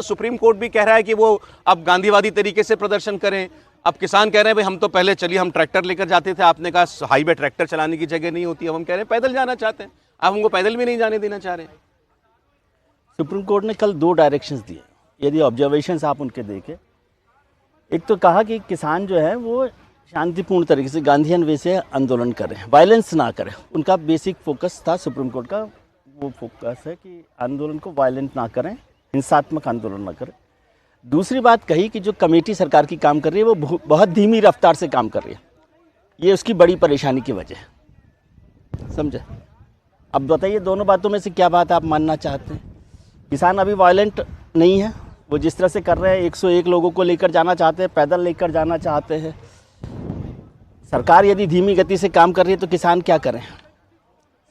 Supreme court भी कह रहा है कि वो अब गांधीवादी तरीके से प्रदर्शन करें। अब किसान कह रहे हैं भाई हम तो पहले चलिए हम ट्रैक्टर लेकर जाते थे, आपने कहा हाईवे ट्रैक्टर चलाने की जगह नहीं होती, अब हम कह रहे हैं पैदल जाना चाहते हैं, आप हमको पैदल भी नहीं जाने देना चाह रहे हैं। सुप्रीम कोर्ट ने कल 2 डायरेक्शंस दिए, यदि ऑब्जर्वेशंस आप उनके देखें। एक तो कहा कि किसान जो है वो शांतिपूर्ण तरीके से गांधीयन वे से आंदोलन करें, वायलेंस ना करें। उनका बेसिक फोकस था सुप्रीम कोर्ट का, वो फोकस है कि आंदोलन को वायलेंट ना करें, हिंसात्मक आंदोलन ना करें। दूसरी बात कही कि जो कमेटी सरकार की काम कर रही है वो बहुत धीमी रफ्तार से काम कर रही है, ये उसकी बड़ी परेशानी की वजह है, समझे। अब बताइए दोनों बातों में से क्या बात आप मानना चाहते हैं? किसान अभी वायलेंट नहीं है, वो जिस तरह से कर रहे हैं 101 लोगों को लेकर जाना चाहते हैं, पैदल लेकर जाना चाहते हैं। सरकार यदि धीमी गति से काम कर रही है तो किसान क्या करें?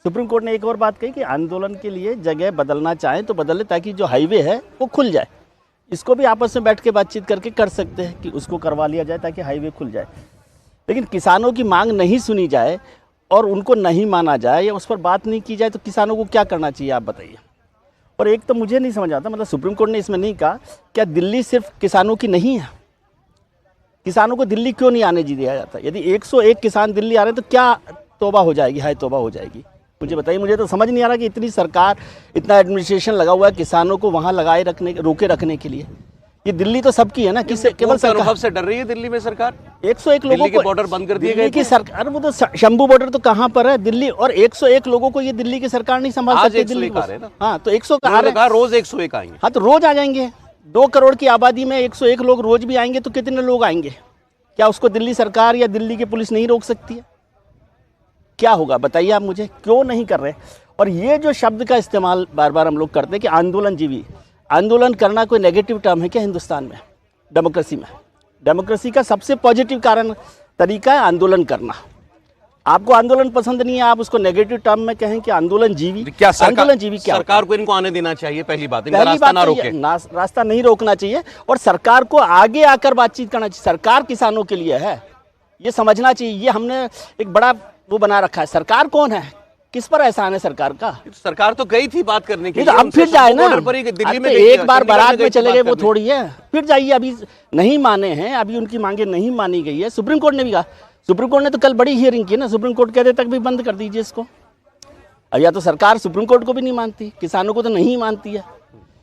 सुप्रीम कोर्ट ने एक और बात कही कि आंदोलन के लिए जगह बदलना चाहें तो बदले, ताकि जो हाईवे है वो खुल जाए। इसको भी आपस में बैठ के बातचीत करके कर सकते हैं कि उसको करवा लिया जाए ताकि हाईवे खुल जाए। लेकिन किसानों की मांग नहीं सुनी जाए और उनको नहीं माना जाए या उस पर बात नहीं की जाए तो किसानों को क्या करना चाहिए, आप बताइए। और एक तो मुझे नहीं समझ आता, मतलब सुप्रीम कोर्ट ने इसमें नहीं कहा क्या दिल्ली सिर्फ किसानों की नहीं है? किसानों को दिल्ली क्यों नहीं आने दिया जाता? यदि 101 किसान दिल्ली आ रहे हैं तो क्या तौबा हो जाएगी, हाय तौबा हो जाएगी? मुझे बताइए। मुझे तो समझ नहीं आ रहा कि इतनी सरकार, इतना एडमिनिस्ट्रेशन लगा हुआ है किसानों को वहाँ लगाए रखने, रोके रखने के लिए। ये दिल्ली तो सबकी है ना, किससे? केवल अनुभव से डर रही है दिल्ली में सरकार। 101 लोगों को बॉर्डर बंद कर दिए गए की सरकार, वो तो शंभू बॉर्डर तो कहाँ पर है? दिल्ली। और 101 लोगों को ये दिल्ली की सरकार नहीं संभाल सकती। दिल्ली हाँ, तो 100 रोज 101 आएंगे। हाँ, तो रोज आ जाएंगे। 2 करोड़ की आबादी में 101 लोग रोज भी आएंगे तो कितने लोग आएंगे? क्या उसको दिल्ली सरकार या दिल्ली की पुलिस नहीं रोक सकती है? क्या होगा बताइए आप मुझे, क्यों नहीं कर रहे? और ये जो शब्द का इस्तेमाल बार बार हम लोग करते हैं कि आंदोलन जीवी, आंदोलन करना कोई नेगेटिव टर्म है क्या हिंदुस्तान में, डेमोक्रेसी में? डेमोक्रेसी का सबसे पॉजिटिव तरीका है आंदोलन करना। आपको आंदोलन पसंद नहीं है, आप उसको नेगेटिव टर्म में कहें कि आंदोलन जीवी। क्या आंदोलन जीवी क्या? सरकार को इनको आने देना चाहिए, पहली बात रास्ता ना रोके, रास्ता नहीं रोकना चाहिए। और सरकार को आगे आकर बातचीत करना चाहिए। सरकार किसानों के लिए है, ये समझना चाहिए। ये हमने एक बड़ा वो बना रखा है। सरकार कौन है, किस पर एहसान है सरकार का? सरकार तो गई थी बात करने के लिए, तो अब फिर जाए ना। दिल्ली में एक बार बारात में चले गए वो थोड़ी है, फिर जाइए। अभी नहीं माने हैं, अभी उनकी मांगे नहीं मानी गई है। सुप्रीम कोर्ट ने भी कहा, सुप्रीम कोर्ट ने तो कल बड़ी हियरिंग की ना, सुप्रीम कोर्ट कहते तक भी बंद कर दीजिए इसको। या तो सरकार सुप्रीम कोर्ट को भी नहीं मानती, किसानों को तो नहीं मानती है।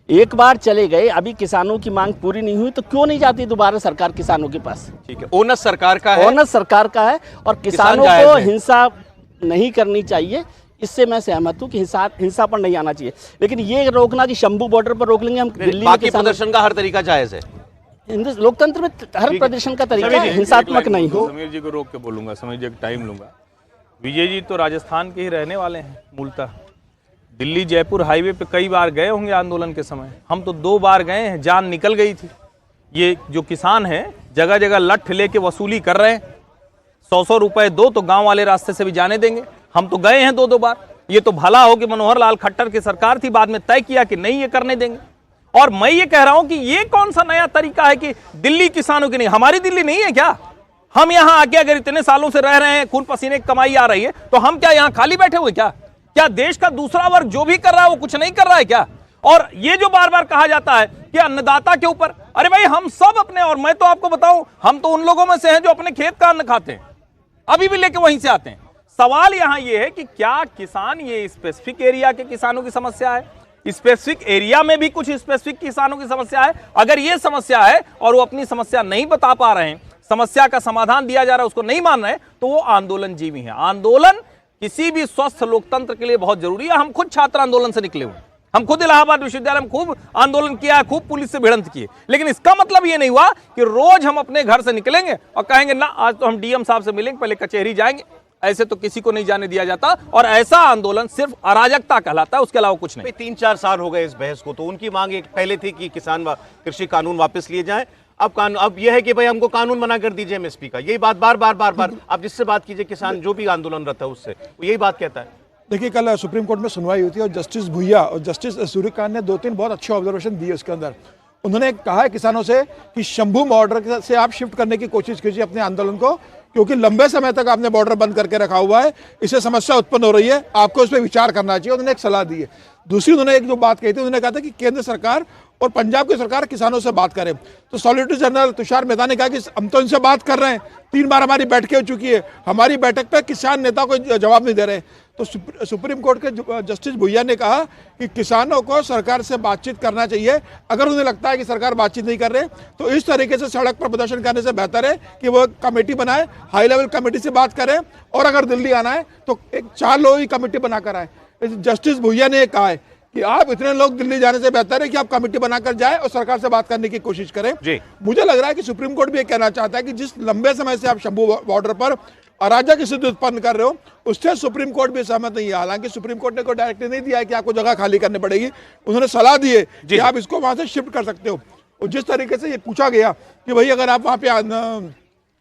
एक बार चले गए, अभी किसानों की मांग पूरी नहीं हुई तो क्यों नहीं जाती दोबारा सरकार किसानों के पास? ठीक है, ओनस सरकार का है, ओनस सरकार का है। और किसानों को हिंसा नहीं करनी चाहिए, इससे मैं सहमत हूँ कि हिंसा पर नहीं आना चाहिए। लेकिन ये रोकना कि शंभू बॉर्डर पर रोक लेंगे हम, दिल्ली में प्रदर्शन का हर तरीका जायज है। लोकतंत्र में हर प्रदर्शन का तरीका हिंसात्मक नहीं हो। समीर जी को रोक के बोलूंगा, समीर जी टाइम लूंगा। विजय जी तो राजस्थान के ही रहने वाले हैं मूलतः। दिल्ली जयपुर हाईवे पे कई बार गए होंगे आंदोलन के समय, हम तो 2 बार गए हैं, जान निकल गई थी। ये जो किसान हैं जगह जगह लठ लेके वसूली कर रहे हैं, 100-100 रुपए दो तो गांव वाले रास्ते से भी जाने देंगे। हम तो गए हैं 2-2 बार। ये तो भला हो कि मनोहर लाल खट्टर की सरकार थी, बाद में तय किया कि नहीं ये करने देंगे। और मैं ये कह रहा हूं कि ये कौन सा नया तरीका है कि दिल्ली किसानों की नहीं? हमारी दिल्ली नहीं है क्या? हम यहां आके अगर इतने सालों से रह रहे हैं, खून पसीने की कमाई आ रही है, तो हम क्या यहां खाली बैठे हुए? क्या देश का दूसरा वर्ग जो भी कर रहा है वो कुछ नहीं कर रहा है क्या? और ये जो बार बार कहा जाता है कि अन्नदाता के ऊपर, अरे भाई हम सब अपने, और मैं तो आपको बताऊं हम तो उन लोगों में से हैं जो अपने खेत का अन्न खाते हैं, अभी भी लेके वहीं से आते हैं। सवाल यहां ये है कि क्या किसान, ये स्पेसिफिक एरिया के किसानों की समस्या है, स्पेसिफिक एरिया में भी कुछ स्पेसिफिक किसानों की समस्या है? अगर ये समस्या है और वो अपनी समस्या नहीं बता पा रहे हैं, समस्या का समाधान दिया जा रहा है उसको नहीं मान रहे, तो वो आंदोलन जीवी है। आंदोलन किसी भी स्वस्थ लोकतंत्र के लिए बहुत जरूरी है। हम खुद छात्र आंदोलन से निकले हुए, हम खुद इलाहाबाद विश्वविद्यालय में खूब आंदोलन किया, खूब पुलिस से भिड़ंत किए। लेकिन इसका मतलब ये नहीं हुआ कि रोज हम अपने घर से निकलेंगे और कहेंगे ना आज तो हम डीएम साहब से मिलेंगे, पहले कचहरी जाएंगे। ऐसे तो किसी को नहीं जाने दिया जाता, और ऐसा आंदोलन सिर्फ अराजकता कहलाता है, उसके अलावा कुछ नहीं। 3-4 साल हो गए इस बहस को, तो उनकी मांग एक पहले थी कि किसान कृषि कानून वापस लिए जाएं। अब यह है कि भाई हमको कानून बना कर दीजिए एमएसपी का। यही बात बार बार आप जिससे बात कीजिए, किसान जो भी आंदोलनरत है उससे, वो यही बात कहता है। देखिए, कल सुप्रीम कोर्ट में सुनवाई हुई थी और जस्टिस भुइया और जस्टिस सूर्यकांत ने 2-3 बहुत अच्छे ऑब्जर्वेशन दिए उसके अंदर। उन्होंने कहा है किसानों से कि शंभू बॉर्डर से आप शिफ्ट करने की कोशिश कीजिए अपने आंदोलन को, क्योंकि लंबे समय तक आपने बॉर्डर बंद करके रखा हुआ है, इससे समस्या उत्पन्न हो रही है, आपको इस पर विचार करना चाहिए। उन्होंने एक सलाह दी है। दूसरी उन्होंने एक जो बात कही थी, उन्होंने कहा था कि केंद्र सरकार और पंजाब की सरकार किसानों से बात करे। तो सॉलिसिटर जनरल तुषार मेहता ने कहा कि हम तो इनसे बात कर रहे हैं, 3 बार हमारी बैठकें हो चुकी है, हमारी बैठक पे किसान नेता को जवाब नहीं दे रहे। तो सुप्रीम कोर्ट के जस्टिस भुइया ने कहा कि किसानों को सरकार से बातचीत करना चाहिए। अगर उन्हें लगता है कि सरकार बातचीत नहीं कर रहे तो इस तरीके से सड़क पर प्रदर्शन करने से बेहतर है कि वो कमेटी बनाए, हाई लेवल कमेटी से बात करें, और अगर दिल्ली आना है तो एक 4 लोगों की कमेटी बनाकर आए। जस्टिस भुइया ने कहा है कि आप इतने लोग दिल्ली जाने से बेहतर है कि आप कमेटी बनाकर जाए और सरकार से बात करने की कोशिश करें। जी। मुझे लग रहा है कि सुप्रीम कोर्ट भी ये कहना चाहता है कि जिस लंबे समय से आप शंभू बॉर्डर पर अराजक स्थिति उत्पन्न कर रहे हो, उससे सुप्रीम कोर्ट भी सहमत नहीं है। हालांकि सुप्रीम कोर्ट ने कोई डायरेक्टिव नहीं दिया है कि आपको जगह खाली करनी पड़ेगी, उन्होंने सलाह दी है कि आप इसको वहां से शिफ्ट कर सकते हो। और जिस तरीके से ये पूछा गया कि भाई अगर आप वहां पे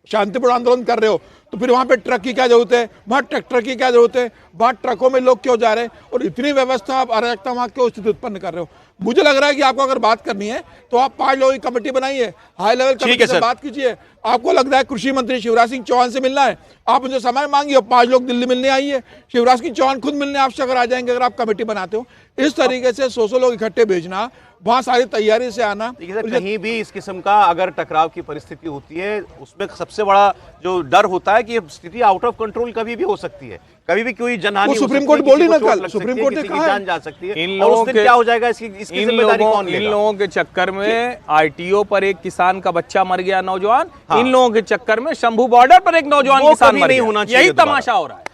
शांतिपूर्ण आंदोलन कर रहे हो तो फिर वहां पे ट्रक की क्या जरूरत है, वहां ट्रैक्टर की क्या जरूरत है, वहां ट्रकों में लोग क्यों जा रहे हैं, और इतनी व्यवस्था आप अराजकता वहां क्यों स्थिति उत्पन्न कर रहे हो। मुझे लग रहा है कि आपको अगर बात करनी है तो आप 5 लोगों की कमेटी बनाइए, हाई लेवल कमेटी से बात कीजिए। आपको लग रहा है कृषि मंत्री शिवराज सिंह चौहान से मिलना है, आप उनसे समय मांगिए, 5 लोग दिल्ली मिलने आइए, शिवराज सिंह चौहान खुद मिलने आपसे अगर आ जाएंगे, अगर आप कमेटी बनाते हो। इस तरीके से 100 लोग इकट्ठे भेजना, वहां सारी तैयारी से आना। देखिए सर, कहीं भी इस किस्म का अगर टकराव की परिस्थिति होती है, उसमें सबसे बड़ा जो डर होता है कि स्थिति आउट ऑफ कंट्रोल कभी भी हो सकती है, कभी भी कोई जनहानि हो सकती है, सुप्रीम कोर्ट बोली ना कल, सुप्रीम कोर्ट ने कहा जान जा सकती है। इन और लोगों उस दिन के क्या हो जाएगा, इसकी जिम्मेदारी कौन लेगा? इन लोगों के चक्कर में आईटीओ पर एक किसान का बच्चा मर गया, नौजवान। इन लोगों के चक्कर में शंभू बॉर्डर पर एक नौजवान किसान मर गया। नहीं होना चाहिए, यही तमाशा हो रहा है।